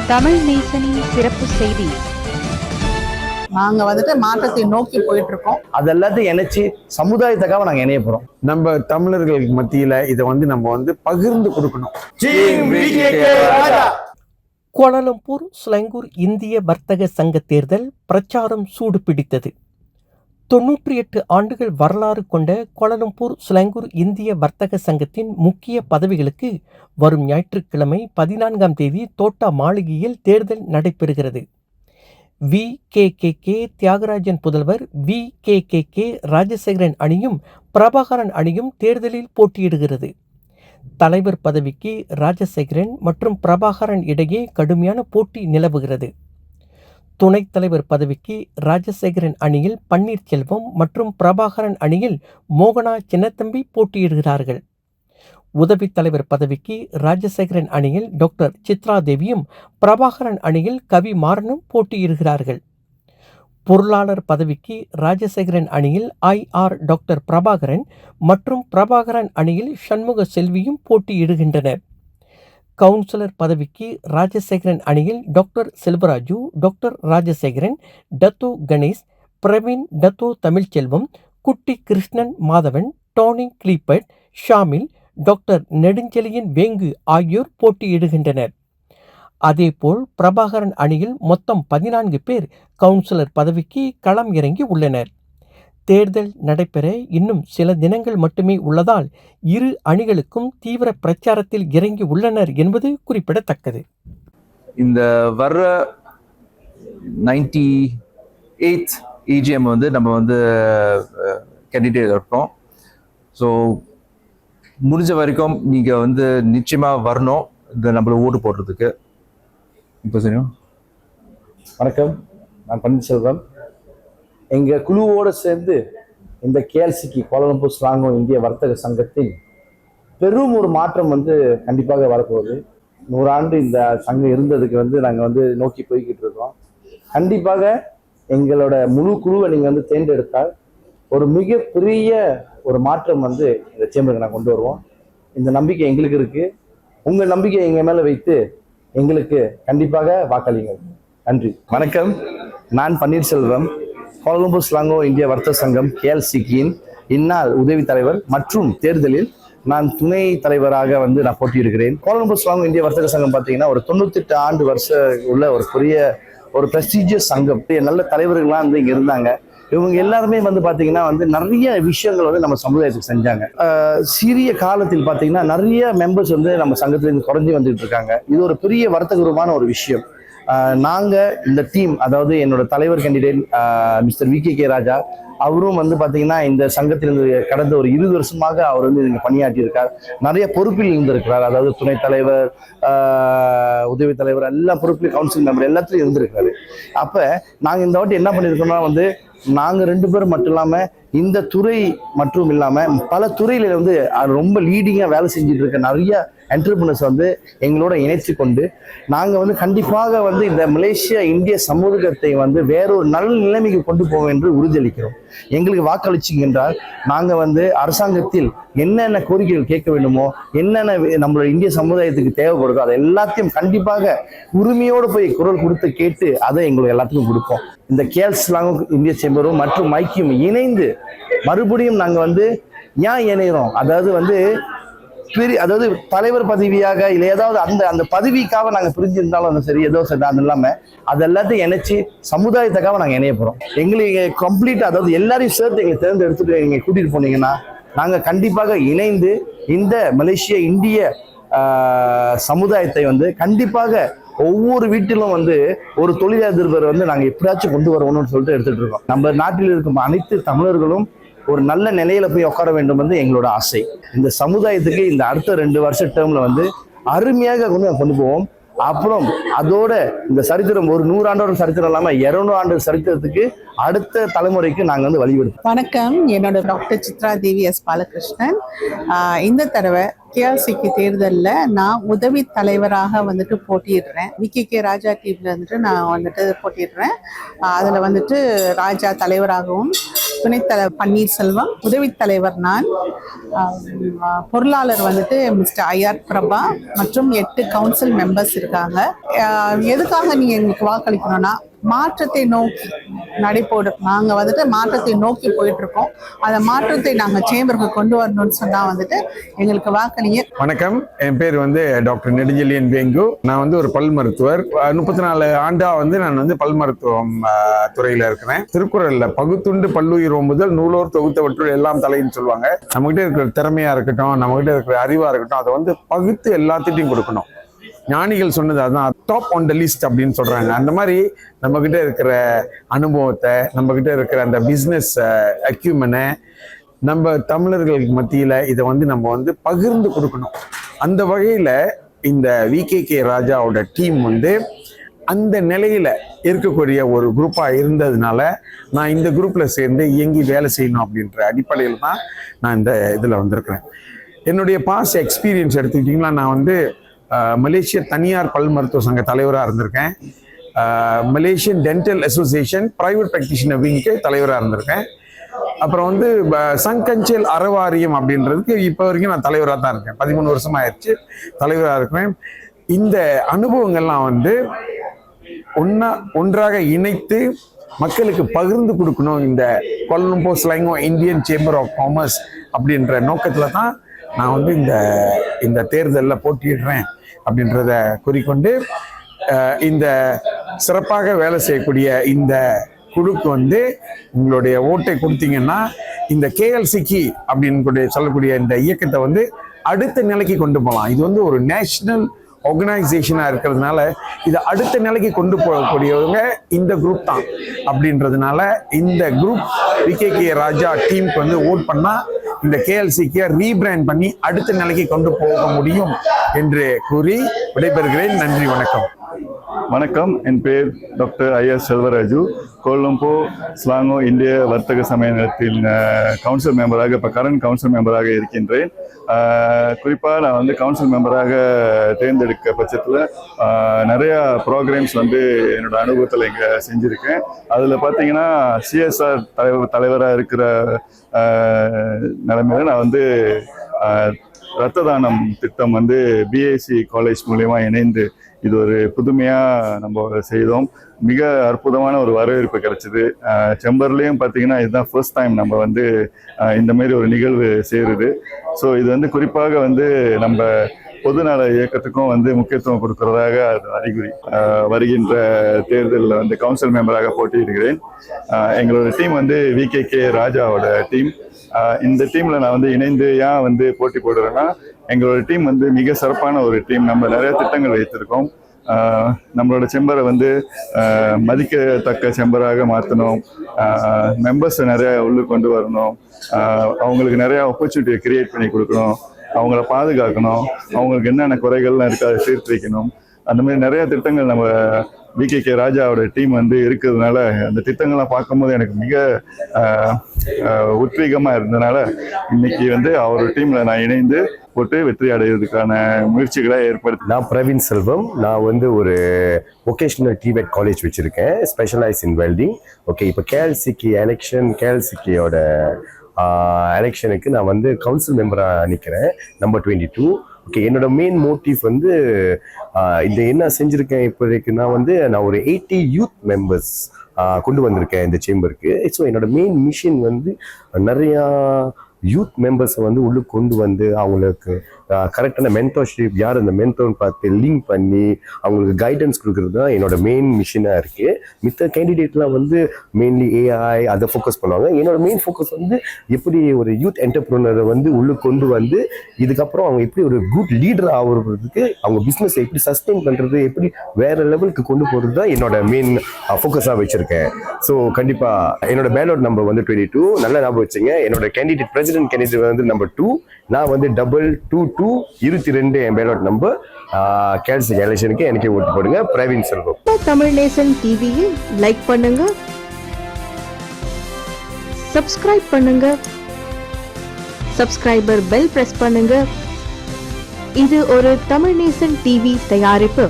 தமிழ் நேசனின் சிறப்பு செய்தி. நாங்க மாற்றத்தை நோக்கி போயிட்டு இருக்கோம். அது எல்லாத்தையும் இணைச்சு சமுதாயத்துக்காக நாங்க இணைய போறோம். நம்ம தமிழர்களுக்கு மத்தியில இதை நம்ம பகிர்ந்து கொடுக்கணும். கோலாலம்பூர் ஸ்லாங்கூர் இந்திய வர்த்தக சங்க தேர்தல் பிரச்சாரம் சூடு பிடித்தது. 98 ஆண்டுகள் வரலாறு கொண்ட கோலாலம்பூர் ஸ்லாங்கூர் இந்திய வர்த்தக சங்கத்தின் முக்கிய பதவிகளுக்கு வரும் ஞாயிற்றுக்கிழமை 14ஆம் தேதி தோட்டா மாளிகையில் தேர்தல் நடைபெறுகிறது. VKKK தியாகராஜன் புதல்வர் VKKK ராஜசேகரன் அணியும் பிரபாகரன் அணியும் தேர்தலில் போட்டியிடுகிறது. தலைவர் பதவிக்கு ராஜசேகரன் மற்றும் பிரபாகரன் இடையே கடுமையான போட்டி நிலவுகிறது. துணைத் தலைவர் பதவிக்கு ராஜசேகரன் அணியில் பன்னீர்செல்வம் மற்றும் பிரபாகரன் அணியில் மோகனா சின்னத்தம்பி போட்டியிடுகிறார்கள். உதவி தலைவர் பதவிக்கு ராஜசேகரன் அணியில் டாக்டர் சித்ரா தேவியும் பிரபாகரன் அணியில் கவி மாறனும் போட்டியிடுகிறார்கள். பொருளாளர் பதவிக்கு ராஜசேகரன் அணியில் IR டாக்டர் பிரபாகரன் மற்றும் பிரபாகரன் அணியில் சண்முக செல்வியும் போட்டியிடுகின்றனர். கவுன்சிலர் பதவிக்கு ராஜசேகரன் அணியில் doctor Selvaraju, doctor Rajasekaran, Dato Ganesh, Praveen, Dato Tamilselvam, குட்டி கிருஷ்ணன் மாதவன், டோனி கிளீபர்ட், ஷாமில், டாக்டர் நெடுஞ்செழியன் வேங்கு ஆகியோர் போட்டியிடுகின்றனர். அதேபோல் பிரபாகரன் அணியில் மொத்தம் 14 பேர் கவுன்சிலர் பதவிக்கு களம் இறங்கி உள்ளனர். தேர்தல் நடைபெற இன்னும் சில தினங்கள் மட்டுமே உள்ளதால் இரு அணிகளுக்கும் தீவிர பிரச்சாரத்தில் இறங்கி உள்ளனர் என்பது குறிப்பிடத்தக்கது. இந்த வர்ற 98th EGM நம்ம கேண்டிடேட் இருக்கோம். ஸோ முடிஞ்ச வரைக்கும் நீங்கள் நிச்சயமாக வரணும் இந்த நம்மள ஓட்டு போடுறதுக்கு. இப்போ சரியும். வணக்கம், நான் பன்னீர்செல்வம். எங்கள் குழுவோடு சேர்ந்து இந்த KLCக்கு கோலாலம்பூர் ஸ்லாங்கூர் இந்திய வர்த்தக சங்கத்தின் பெரும் ஒரு மாற்றம் கண்டிப்பாக வரப்போகுது. 100 ஆண்டு இந்த சங்கம் இருந்ததுக்கு நாங்கள் நோக்கி போய்கிட்டு இருக்கோம். கண்டிப்பாக எங்களோட முழு குழுவை நீங்கள் தேர்ந்தெடுத்தால் ஒரு மிகப்பெரிய ஒரு மாற்றம் இந்த சேம்பருக்கு நான் கொண்டு வருவோம். இந்த நம்பிக்கை எங்களுக்கு இருக்குது. உங்கள் நம்பிக்கை எங்கள் மேலே வைத்து எங்களுக்கு கண்டிப்பாக வாக்களிங்கள். நன்றி. வணக்கம், நான் பன்னீர்செல்வம், கோலாலம்பூர் ஸ்லாங்கூர் இந்திய வர்த்தக சங்கம் KLCக்கின் இந்நாள் உதவி தலைவர் மற்றும் தேர்தலில் நான் துணை தலைவராக நான் போட்டியிடுகிறேன். கோலாலம்பூர் ஸ்லாங்கூர் இந்திய வர்த்தக சங்கம் பார்த்தீங்கன்னா ஒரு 98 ஆண்டு வருஷம் உள்ள ஒரு பெரிய ஒரு ப்ரெஸ்டீஜியஸ் சங்கம். நல்ல தலைவர்கள்லாம் இங்கே இருந்தாங்க. இவங்க எல்லாருமே பார்த்தீங்கன்னா நிறைய விஷயங்கள் நம்ம சமுதாயத்துக்கு செஞ்சாங்க. சிறிய காலத்தில் பார்த்தீங்கன்னா நிறைய மெம்பர்ஸ் நம்ம சங்கத்திலிருந்து குறைஞ்சி வந்துட்டு இருக்காங்க. இது ஒரு பெரிய வர்த்தகரமான ஒரு விஷயம். நாங்கள் இந்த டீம், அதாவது என்னோட தலைவர் கேண்டிடேட் மிஸ்டர் VKK ராஜா, அவரும் பார்த்தீங்கன்னா இந்த சங்கத்திலிருந்து கடந்த ஒரு 20 வருஷமாக அவர் இங்கே பணியாற்றியிருக்கார். நிறைய பொறுப்பில் இருந்திருக்கிறார். அதாவது துணைத் தலைவர், உதவி தலைவர், எல்லா பொறுப்பிலும் கவுன்சில் மெம்பர் எல்லாத்துலையும் இருந்திருக்காரு. அப்போ நாங்கள் இந்த வாட்டி என்ன பண்ணியிருக்கோம்னா நாங்கள் 2 பேரும் மட்டும் இல்லாமல் இந்த துறை மற்றும் இல்லாமல் பல துறையில ரொம்ப லீடிங்காக வேலை செஞ்சுட்டு இருக்க நிறைய என்டர்பிரினர்ஸ் எங்களோட இணைத்து கொண்டு நாங்கள் கண்டிப்பாக இந்த மலேசியா இந்திய சமூகத்தை வேறொரு நல்ல நிலைமைக்கு கொண்டு போவோம் என்று உறுதியளிக்கிறோம். எங்களுக்கு வாக்களிச்சிங்க என்றால் நாங்கள் அரசாங்கத்தில் என்னென்ன கோரிக்கைகள் கேட்க வேண்டுமோ, என்னென்ன நம்மளோட இந்திய சமுதாயத்துக்கு தேவைப்படுதோ அதை எல்லாத்தையும் கண்டிப்பாக உரிமையோடு போய் குரல் கொடுத்து கேட்டு அதை எங்களுக்கு எல்லாத்துக்கும் கொடுப்போம். இந்த KLC இந்திய சேம்பரும் மற்றும் மைக்கியும் இணைந்து மறுபடியும் நாங்கள் ஏன் இணைகிறோம், அதாவது தலைவர் பதவியாக இல்லை ஏதாவது அந்த பதவிக்காக நாங்கள் பிரிஞ்சிருந்தாலும் சரி, ஏதோ சரி, அது இல்லாமல் அது எல்லாத்தையும் இணைச்சி சமுதாயத்துக்காக நாங்கள் இணைய போகிறோம். எங்களுக்கு கம்ப்ளீட்டாக, அதாவது எல்லாரையும் சேர்த்து எங்களை தேர்ந்தெடுத்துட்டு நீங்கள் கூட்டிகிட்டு போனீங்கன்னா நாங்கள் கண்டிப்பாக இணைந்து இந்த மலேசிய இந்திய சமுதாயத்தை கண்டிப்பாக ஒவ்வொரு வீட்டிலும் ஒரு தொழிலதிபர் நாங்கள் எப்படியாச்சும் கொண்டு வரணும்னு சொல்லிட்டு எடுத்துகிட்டு இருக்கோம். நம்ம நாட்டில் இருக்கும் அனைத்து தமிழர்களும் ஒரு நல்ல நிலையில போய் உட்கார வேண்டும் எங்களோட ஆசை. இந்த சமுதாயத்துக்கு இந்த அடுத்த 2 வருஷ டேர்ம்ல அருமையாக கொண்டு போவோம். அப்புறம் அதோட இந்த சரித்திரம் ஒரு 100 ஆண்டோட சரித்திரம் இல்லாமல் 200 ஆண்டு சரித்திரத்துக்கு அடுத்த தலைமுறைக்கு நாங்கள் வழிவிடுவோம். வணக்கம், என்னோட டாக்டர் சித்ரா தேவி எஸ் பாலகிருஷ்ணன். இந்த தடவை KLCக்கு தேர்தலில் நான் உதவி தலைவராக போட்டியிடுறேன். VKK ராஜா டீம்ல நான் போட்டியிடுறேன். அதில் ராஜா தலைவராகவும் துணைத் தலைவர் பன்னீர்செல்வம், உதவித் தலைவர் நான், பொருளாளர் வந்துட்டு மிஸ்டர் ஐஆர் பிரபா மற்றும் 8 கவுன்சில் மெம்பர்ஸ் இருக்காங்க. எதுக்காக நீங்க எங்களுக்கு வாக்களிக்கணும்னா மாற்றத்தை நோக்கி நடைபோடு நாங்கள் வந்துட்டு மாற்றத்தை நோக்கி போயிட்டு இருக்கோம். அந்த மாற்றத்தை நாங்கள் சேம்பருக்கு கொண்டு வரணும்னு சொன்னா வந்துட்டு எங்களுக்கு வாக்களிங்க. வணக்கம், என் பேர் வந்து டாக்டர் நெடுஞ்செழியன் வேங்கு. நான் வந்து ஒரு பல் மருத்துவர். 34 ஆண்டா வந்து நான் வந்து பல் மருத்துவம் துறையில இருக்கிறேன். திருக்குறள்ல பகுத்துண்டு பல்லுயிர் ஓம்புதல் நூலோர் தொகுத்தவற்றுள் எல்லாம் தலைன்னு சொல்லுவாங்க. நம்மகிட்ட இருக்கிற திறமையா இருக்கட்டும், நம்மகிட்ட இருக்கிற அறிவா இருக்கட்டும், அதை வந்து பகுத்து எல்லாத்திட்டையும் கொடுக்கணும். ஞானிகள் சொன்னது அதுதான், டாப் ஆன் த லிஸ்ட் அப்படின்னு சொல்றாங்க. அந்த மாதிரி நம்ம கிட்ட இருக்கிற அனுபவத்தை, நம்ம கிட்ட இருக்கிற அந்த பிஸ்னஸ் அக்யூமனை நம்ம தமிழர்களுக்கு மத்தியில இதை வந்து நம்ம வந்து பகிர்ந்து கொடுக்கணும். அந்த வகையில இந்த விகேகே ராஜாவோட டீம் வந்து அந்த நிலையில இருக்கக்கூடிய ஒரு குரூப்பா இருந்ததுனால நான் இந்த குரூப்ல சேர்ந்து இயங்கி வேலை செய்யணும் அப்படின்ற அடிப்படையில் தான் நான் இந்த இதுல வந்திருக்கிறேன். என்னுடைய பாஸ்ட் எக்ஸ்பீரியன்ஸ் எடுத்துக்கிட்டிங்கன்னா, நான் வந்து மலேசிய தனியார் பல் மருத்துவ சங்க தலைவராக இருந்திருக்கேன். Malaysian dental association private practitioner விங்க்கு தலைவராக இருந்திருக்கேன். அப்புறம் வந்து சங்கஞ்சல் அறவாரியம் அப்படின்றதுக்கு இப்போ வரைக்கும் நான் தலைவராக தான் இருக்கேன். 13 வருஷம் ஆயிடுச்சு தலைவராக இருக்கிறேன். இந்த அனுபவங்கள்லாம் வந்து ஒன்றாக இணைத்து மக்களுக்கு பகிர்ந்து கொடுக்கணும். இந்த Kuala Lumpur Selangor Indian chamber of commerce அப்படின்ற நோக்கத்தில் தான் நான் வந்து இந்த தேர்தலில் போட்டியிடுறேன் அப்படின்றத குறிக்கொண்டு இந்த சிறப்பாக வேலை செய்யக்கூடிய இந்த குழுக்கு வந்து உங்களுடைய ஓட்டை கொடுத்தீங்கன்னா இந்த கேஎல்சிக்கு அப்படின்னு சொல்லக்கூடிய இந்த இயக்கத்தை வந்து அடுத்த நிலைக்கு கொண்டு போகலாம். இது வந்து ஒரு நேஷனல் ஆர்கனைசேஷனாக இருக்கிறதுனால இதை அடுத்த நிலைக்கு கொண்டு போகக்கூடியவங்க இந்த குரூப் தான். அப்படின்றதுனால இந்த குரூப் விகேகே ராஜா டீமுக்கு வந்து ஓட் பண்ணால் இந்த கேஎல்சிக்கு ரீபிராண்ட் பண்ணி அடுத்த நிலைக்கு கொண்டு போக முடியும் என்று கூறி விடைபெறுகிறேன். நன்றி, வணக்கம். வணக்கம், என் பேர் டாக்டர் ஐஎஸ் செல்வராஜு. கோலலம்பூர் ஸ்லாங்கோ இந்திய வர்த்தக சம்மேளனத்தின் கவுன்சில் மெம்பராக, இப்போ கரண்ட் கவுன்சில் மெம்பராக இருக்கின்றேன். குறிப்பாக நான் வந்து கவுன்சில் மெம்பராக தேர்ந்தெடுக்க பட்சத்தில் நிறையா ப்ரோக்ராம்ஸ் வந்து என்னோட அனுபவத்தில் இங்கே செஞ்சுருக்கேன். அதில் பார்த்தீங்கன்னா சிஎஸ்ஆர் தலைவராக இருக்கிற நிலைமையில நான் வந்து இரத்த தானம் திட்டம் வந்து பிஏசி காலேஜ் மூலயமா இணைந்து இது ஒரு புதுமையாக நம்ம செய்தோம். மிக அற்புதமான ஒரு வரவேற்பு கிடைச்சிது. செம்பர்லேயும் பார்த்தீங்கன்னா இதுதான் ஃபர்ஸ்ட் டைம் நம்ம வந்து இந்த மாதிரி ஒரு நிகழ்வு செய்கிறது. ஸோ இது வந்து குறிப்பாக வந்து நம்ம பொதுநல இயக்கத்துக்கும் வந்து முக்கியத்துவம் கொடுக்கறதாக அது அறிகுறி. வருகின்ற தேர்தலில் வந்து கவுன்சில் மெம்பராக போட்டியிடுகிறேன். எங்களோட டீம் வந்து விகேகே ராஜாவோட டீம். இந்த டீமில் நான் வந்து இணைந்து ஏன் வந்து போட்டி போடுறேன்னா, எங்களோட டீம் வந்து மிக சிறப்பான ஒரு டீம். நம்ம நிறைய திட்டங்கள் வைத்திருக்கோம். நம்மளோட செம்பரை வந்து மதிக்கத்தக்க செம்பராக மாற்றணும், மெம்பர்ஸை நிறைய உள்ளே கொண்டு வரணும், அவங்களுக்கு நிறைய ஆப்பர்ச்சுனிட்டியை கிரியேட் பண்ணி கொடுக்கணும், அவங்கள பாதுகாக்கணும், அவங்களுக்கு என்னென்ன குறைகள்லாம் இருக்குது அதை தீர்த்து வைக்கணும். அந்த மாதிரி நிறைய திட்டங்கள் நம்ம விகேகே ராஜாவோட டீம் வந்து இருக்கிறதுனால அந்த திட்டங்கள்லாம் பார்க்கும்போது எனக்கு மிக உத்வேகமாக இருந்ததுனால இன்னைக்கு வந்து அவர் டீமில் நான் இணைந்து போட்டு வெற்றி அடைகிறதுக்கான முயற்சிகளை ஏற்படுத்தி. நான் பிரவீன் செல்வம். நான் வந்து ஒரு வொகேஷனல் டிபெட் காலேஜ் வச்சுருக்கேன், ஸ்பெஷலைஸ் இன் வெல்டிங். ஓகே, இப்போ கேஎல்சிக்கியோட எலெக்ஷனுக்கு நான் வந்து கவுன்சில் மெம்பராக நிற்கிறேன், நம்பர் 22. ஓகே, என்னோட மெயின் மோட்டிவ் வந்து இந்த என்ன செஞ்சுருக்கேன் இப்போதைக்கு நான் ஒரு 80 யூத் மெம்பர்ஸ் கொண்டு வந்திருக்கேன் இந்த சேம்பருக்கு. ஸோ என்னோட மெயின் மிஷன் வந்து நிறையா யூத் மெம்பர்ஸை வந்து உள்ளுக்கு கொண்டு வந்து அவங்களுக்கு கரெக்டான மென்டர்ஷிப், யார் அந்த மென்டர்னு பார்த்து லிங்க் பண்ணி அவங்களுக்கு கைடன்ஸ் கொடுக்குறது தான் என்னோட மெயின் மிஷனாக இருக்குது. மித்த கேண்டிடேட்லாம் வந்து மெயின்லி ஏஐ அதை ஃபோக்கஸ் பண்ணுவாங்க. என்னோட மெயின் ஃபோக்கஸ் வந்து எப்படி ஒரு யூத் என்டர்பிரினரை வந்து உள்ளுக்கு கொண்டு வந்து இதுக்கப்புறம் அவங்க எப்படி ஒரு குட் லீடர் ஆகுறதுக்கு, அவங்க பிஸ்னஸை எப்படி சஸ்டெயின் பண்ணுறது, எப்படி வேறு லெவலுக்கு கொண்டு போகிறது தான் என்னோட மெயின் ஃபோக்கஸாக வச்சுருக்கேன். ஸோ கண்டிப்பாக என்னோட பேலோட் நம்பர் வந்து 22. நல்லா ஞாபகம் வச்சுங்க. என்னோட பிரசிடென்ட் கேண்டிடேட் வந்து நம்பர் 2. நான் வந்து 22 22 என் பேலோட் நம்பர். கேல்சி எலெக்ஷனுக்கு எனக்கே ஓட்டு போடுங்க. பிரவீன் செல்வம். தமிழ் நேசன் டிவியை லைக் பண்ணுங்க, சப்ஸ்கிரைப் பண்ணுங்க, சப்ஸ்கிரைபர் பெல் பிரஸ் பண்ணுங்க. இது ஒரு தமிழ் நேசன் டிவி தயாரிப்பு.